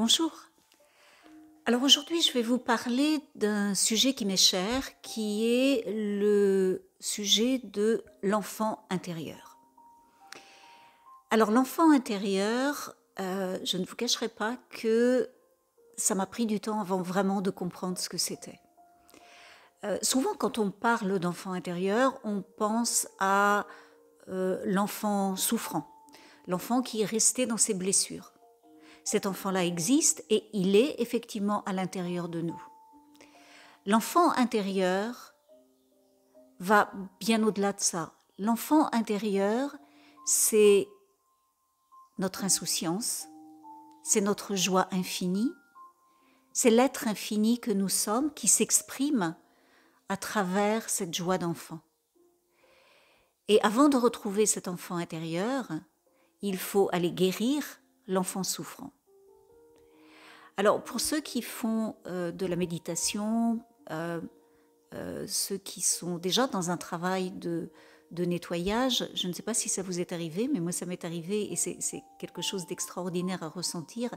Bonjour. Alors aujourd'hui, je vais vous parler d'un sujet qui m'est cher, qui est le sujet de l'enfant intérieur. Alors l'enfant intérieur, je ne vous cacherai pas que ça m'a pris du temps avant vraiment de comprendre ce que c'était. Souvent, quand on parle d'enfant intérieur, on pense à l'enfant souffrant, l'enfant qui est resté dans ses blessures. Cet enfant-là existe et il est effectivement à l'intérieur de nous. L'enfant intérieur va bien au-delà de ça. L'enfant intérieur, c'est notre insouciance, c'est notre joie infinie, c'est l'être infini que nous sommes qui s'exprime à travers cette joie d'enfant. Et avant de retrouver cet enfant intérieur, il faut aller guérir l'enfant souffrant. Alors, pour ceux qui font de la méditation, ceux qui sont déjà dans un travail de nettoyage, je ne sais pas si ça vous est arrivé, mais moi ça m'est arrivé et c'est quelque chose d'extraordinaire à ressentir,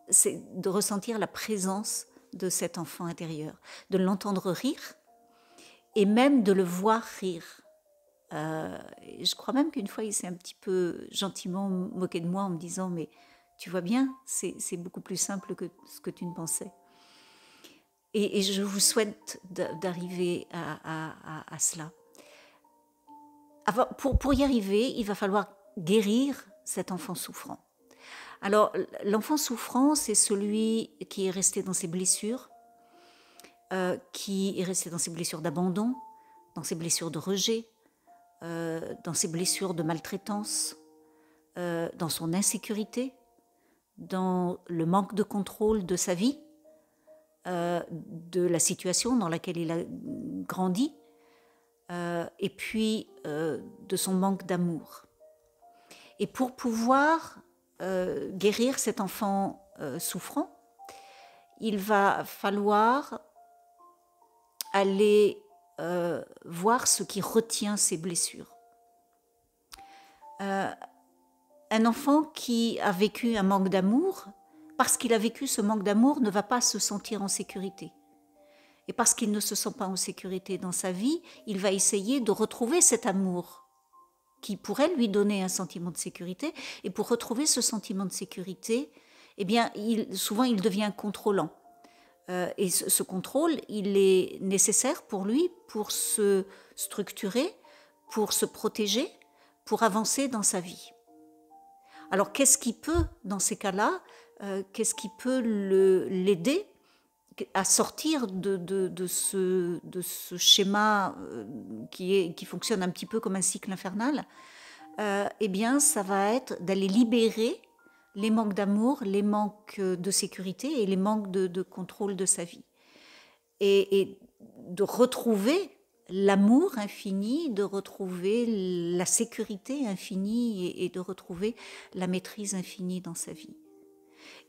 c'est de ressentir la présence de cet enfant intérieur, de l'entendre rire et même de le voir rire. Je crois même qu'une fois il s'est un petit peu gentiment moqué de moi en me disant « mais tu vois bien, c'est beaucoup plus simple que ce que tu ne pensais ». Et je vous souhaite d'arriver à cela. Pour y arriver, il va falloir guérir cet enfant souffrant. Alors, l'enfant souffrant, c'est celui qui est resté dans ses blessures, qui est resté dans ses blessures d'abandon, dans ses blessures de rejet, dans ses blessures de maltraitance, dans son insécurité, dans le manque de contrôle de sa vie, de la situation dans laquelle il a grandi, et puis de son manque d'amour. Et pour pouvoir guérir cet enfant souffrant, il va falloir aller voir ce qui retient ses blessures. Un enfant qui a vécu un manque d'amour, parce qu'il a vécu ce manque d'amour, ne va pas se sentir en sécurité. Et parce qu'il ne se sent pas en sécurité dans sa vie, il va essayer de retrouver cet amour qui pourrait lui donner un sentiment de sécurité. Et pour retrouver ce sentiment de sécurité, eh bien, souvent il devient contrôlant. Et ce contrôle, il est nécessaire pour lui pour se structurer, pour se protéger, pour avancer dans sa vie. Alors, qu'est-ce qui peut, dans ces cas-là, qu'est-ce qui peut l'aider à sortir de ce schéma qui fonctionne un petit peu comme un cycle infernal? Eh bien, ça va être d'aller libérer les manques d'amour, les manques de sécurité et les manques de contrôle de sa vie. Et de retrouver l'amour infini, de retrouver la sécurité infinie et de retrouver la maîtrise infinie dans sa vie.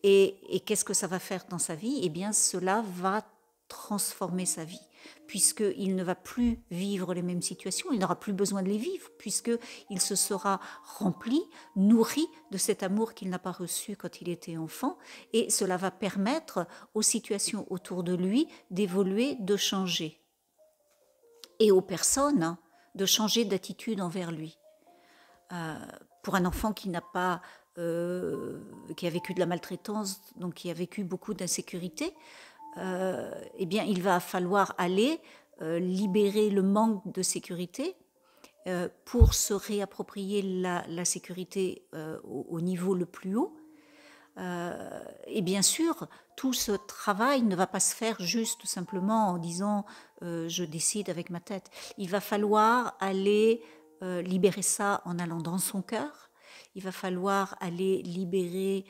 Et qu'est-ce que ça va faire dans sa vie? Eh bien, cela va transformer sa vie, puisqu'il ne va plus vivre les mêmes situations, il n'aura plus besoin de les vivre, puisqu'il se sera rempli, nourri de cet amour qu'il n'a pas reçu quand il était enfant, et cela va permettre aux situations autour de lui d'évoluer, de changer, et aux personnes de changer d'attitude envers lui. Pour un enfant qui n'a pas, qui a vécu de la maltraitance, donc qui a vécu beaucoup d'insécurité, eh bien, il va falloir aller libérer le manque de sécurité pour se réapproprier la sécurité au niveau le plus haut. Et bien sûr, tout ce travail ne va pas se faire juste simplement en disant je décide avec ma tête. Il va falloir aller libérer ça en allant dans son cœur. Il va falloir aller libérer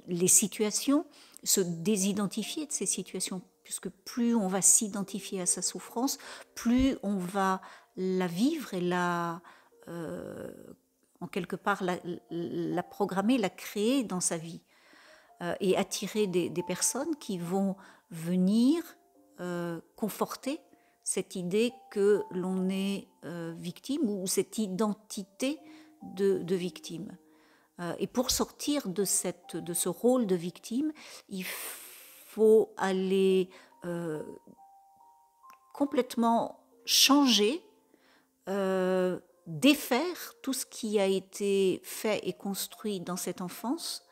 les situations, se désidentifier de ces situations, puisque plus on va s'identifier à sa souffrance, plus on va la vivre et en quelque part la programmer, la créer dans sa vie, et attirer des personnes qui vont venir conforter cette idée que l'on est victime ou cette identité de victime. Et pour sortir de ce rôle de victime, il faut aller complètement changer, défaire tout ce qui a été fait et construit dans cette enfance,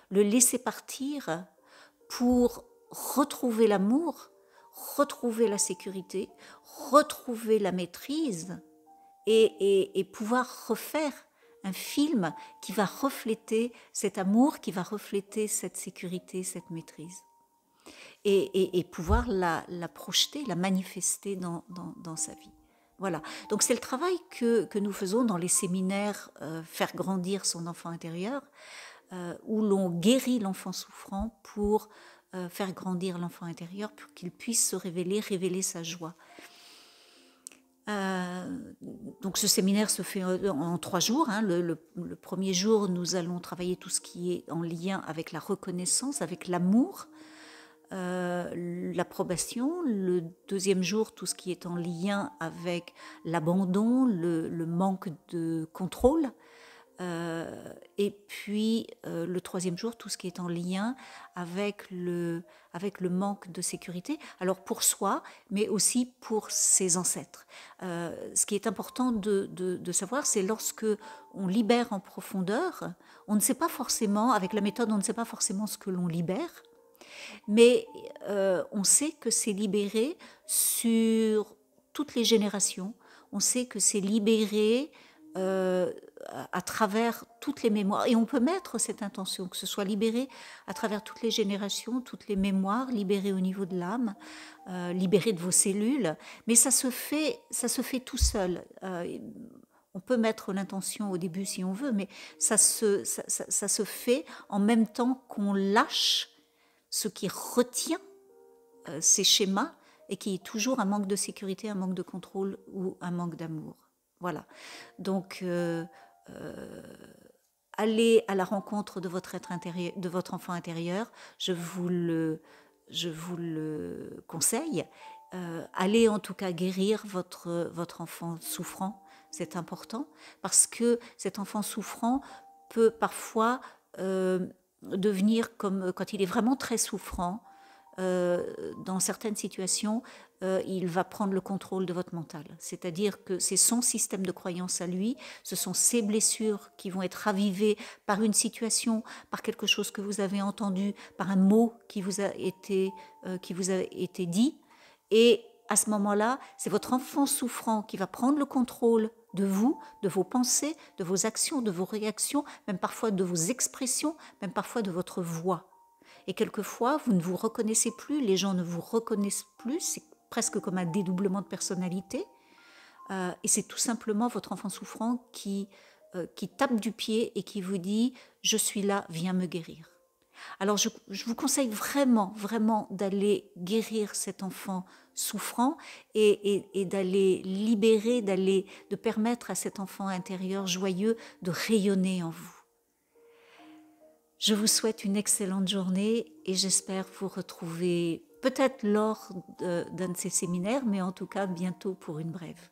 le laisser partir pour retrouver l'amour, retrouver la sécurité, retrouver la maîtrise et pouvoir refaire un film qui va refléter cet amour, qui va refléter cette sécurité, cette maîtrise. Et pouvoir la projeter, la manifester dans sa vie. Voilà. Donc c'est le travail que nous faisons dans les séminaires Faire grandir son enfant intérieur, où l'on guérit l'enfant souffrant pour faire grandir l'enfant intérieur, pour qu'il puisse se révéler sa joie. Donc ce séminaire se fait en 3 jours. Le premier jour, nous allons travailler tout ce qui est en lien avec la reconnaissance, avec l'amour, l'approbation. Le deuxième jour, tout ce qui est en lien avec l'abandon, le manque de contrôle. Et puis le troisième jour, tout ce qui est en lien avec le manque de sécurité, alors pour soi, mais aussi pour ses ancêtres. Ce qui est important de savoir, c'est lorsque on libère en profondeur, on ne sait pas forcément, avec la méthode, on ne sait pas forcément ce que l'on libère, mais on sait que c'est libéré sur toutes les générations, on sait que c'est libéré à travers toutes les mémoires. Et on peut mettre cette intention, que ce soit libéré à travers toutes les générations, toutes les mémoires, libéré au niveau de l'âme, libéré de vos cellules, mais ça se fait tout seul. On peut mettre l'intention au début si on veut, mais ça se fait en même temps qu'on lâche ce qui retient ces schémas et qui est toujours un manque de sécurité, un manque de contrôle ou un manque d'amour. Voilà. Donc, allez à la rencontre de votre être intérieur, de votre enfant intérieur. Je vous le conseille. Allez en tout cas guérir votre enfant souffrant. C'est important parce que cet enfant souffrant peut parfois devenir comme quand il est vraiment très souffrant. Dans certaines situations, il va prendre le contrôle de votre mental. C'est-à-dire que c'est son système de croyance à lui, ce sont ses blessures qui vont être ravivées par une situation, par quelque chose que vous avez entendu, par un mot qui vous a été dit. Et à ce moment-là, c'est votre enfant souffrant qui va prendre le contrôle de vous, de vos pensées, de vos actions, de vos réactions, même parfois de vos expressions, même parfois de votre voix. Et quelquefois, vous ne vous reconnaissez plus, les gens ne vous reconnaissent plus, c'est presque comme un dédoublement de personnalité. Et c'est tout simplement votre enfant souffrant qui tape du pied et qui vous dit « je suis là, viens me guérir ». Alors je vous conseille vraiment, vraiment d'aller guérir cet enfant souffrant et d'aller libérer, de permettre à cet enfant intérieur joyeux de rayonner en vous. Je vous souhaite une excellente journée et j'espère vous retrouver peut-être lors d'un de ces séminaires, mais en tout cas bientôt pour une brève.